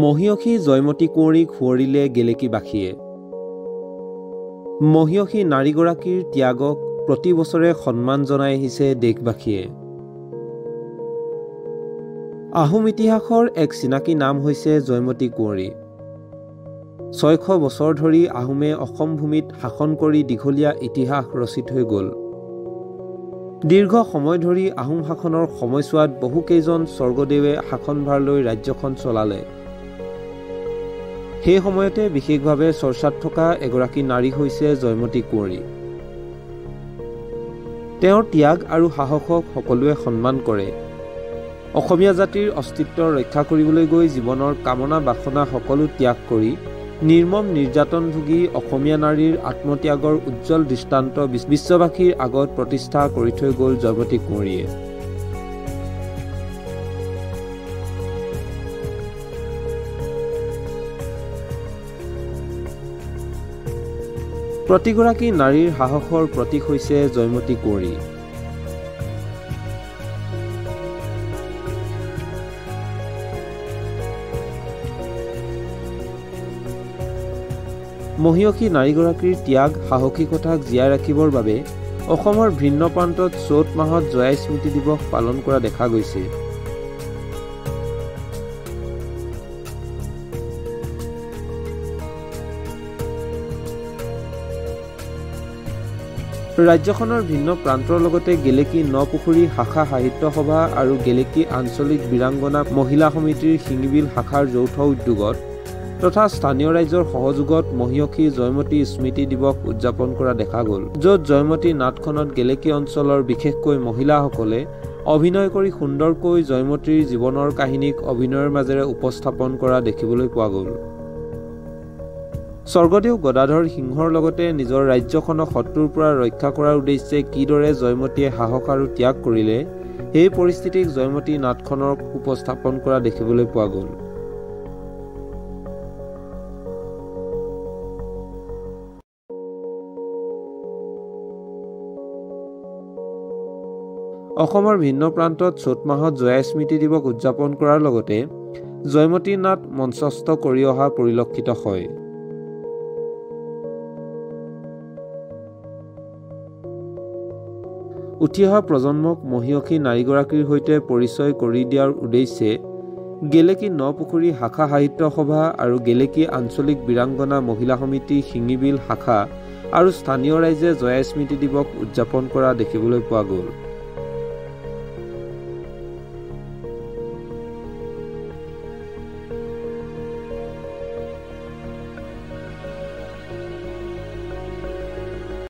মহীয়সী জয়মতী কুঁৱৰীক সুঁৱৰিলে গেলেকীবাসীয়ে। মহীয়সী নাৰীগৰাকীৰ ত্যাগক প্ৰতি বছৰে সন্মান জনাই আহিছে দেশবাসীয়ে। আহোম ইতিহাসৰ এক চিনাকি নাম হৈছে জয়মতী কুঁৱৰী। 600 বছৰ ধৰি আহোমে অসম ভূমিত শাসন কৰি দীঘলীয়া ইতিহাস ৰচি থৈ গ'ল। দীৰ্ঘ সময় ধৰি আহোম শাসনৰ সময়ছোৱাত বহুকেইজন স্বৰ্গদেৱে শাসনভাৰ লৈ ৰাজ্যখন চলালে। সেই সময়তে বিশেষভাৱে চৰ্চাত থকা এগৰাকী নাৰী হৈছে জয়মতী কুঁৱৰী। তেওঁৰ ত্যাগ আৰু সাহসক সকলোৱে সন্মান কৰে। অসমীয়া জাতিৰ অস্তিত্ব ৰক্ষা কৰিবলৈ গৈ জীৱনৰ কামনা বাসনা সকলো ত্যাগ কৰি নিৰ্মম নিৰ্যাতন ভুগি অসমীয়া নাৰীৰ আত্মত্যাগৰ উজ্জ্বল দৃষ্টান্ত বিশ্ববাসীৰ আগত প্ৰতিষ্ঠা কৰি থৈ গ'ল জয়মতী কুঁৱৰীয়ে। প্ৰতিগৰাকী নাৰীৰ সাহসৰ প্ৰতীক হৈছে জয়মতী কুঁৱৰী। মহীয়সী নাৰীগৰাকীৰ ত্যাগ সাহসিকতাক জীয়াই ৰাখিবৰ বাবে অসমৰ ভিন্ন প্ৰান্তত চ'ত মাহত জয়া স্মৃতি দিৱস পালন কৰা দেখা গৈছে। ৰাজ্যখনৰ ভিন্ন প্ৰান্তৰ লগতে গেলেকী নপুখুৰী শাখা সাহিত্য সভা আৰু গেলেকী আঞ্চলিক বীৰাংগনা মহিলা সমিতিৰ শিঙিবিল শাখাৰ যৌথ উদ্যোগত তথা স্থানীয় ৰাইজৰ সহযোগত মহীয়সী জয়মতী স্মৃতি দিৱস উদযাপন কৰা দেখা গ'ল, য'ত জয়মতী নাটখনত গেলেকী অঞ্চলৰ বিশেষকৈ মহিলাসকলে অভিনয় কৰি সুন্দৰকৈ জয়মতীৰ জীৱনৰ কাহিনীক অভিনয়ৰ মাজেৰে উপস্থাপন কৰা দেখিবলৈ পোৱা গ'ল। স্বৰ্গদেউ গদাধৰ সিংহৰ লগতে নিজৰ ৰাজ্যখনক শত্ৰুৰ পৰা ৰক্ষা কৰাৰ উদ্দেশ্যে কিদৰে জয়মতীয়ে সাহস আৰু ত্যাগ কৰিলে, সেই পৰিস্থিতিক জয়মতী নাটখনক উপস্থাপন কৰা দেখিবলৈ পোৱা গ'ল। অসমৰ ভিন্ন প্ৰান্তত চ'ত মাহত জয়া স্মৃতি দিৱস উদযাপন কৰাৰ লগতে জয়মতী নাট মঞ্চস্থ কৰি অহা পৰিলক্ষিত হয়। উঠি অহা প্ৰজন্মক মহীয়সী নাৰীগৰাকীৰ সৈতে পৰিচয় কৰি দিয়াৰ উদ্দেশ্যে গেলেকী নপুখুৰী শাখা সাহিত্য সভা আৰু গেলেকী আঞ্চলিক বীৰাংগনা মহিলা সমিতি শিঙিবিল শাখা আৰু স্থানীয় ৰাইজে জয়া স্মৃতি দিৱস উদযাপন কৰা দেখিবলৈ পোৱা গ'ল।